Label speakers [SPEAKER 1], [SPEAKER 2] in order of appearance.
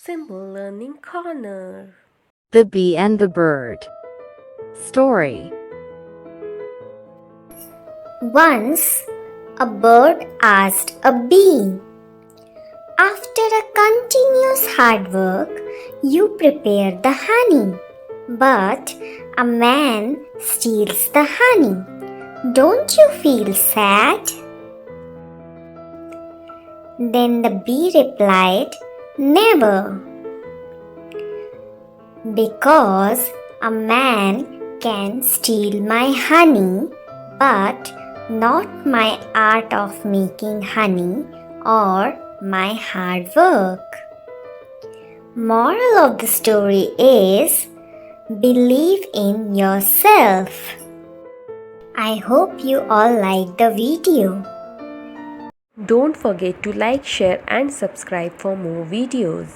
[SPEAKER 1] Simple Learning Corner.
[SPEAKER 2] The Bee and the Bird. Story.
[SPEAKER 3] Once, a bird asked a bee, "After a continuous hard work, you prepare the honey, but a man steals the honey. Don't you feel sad?" Then the bee replied, "Never. Because a man can steal my honey, but not my art of making honey or my hard work." Moral of the story is, believe in yourself. I hope you all liked the video.
[SPEAKER 1] Don't forget to like, share and subscribe for more videos.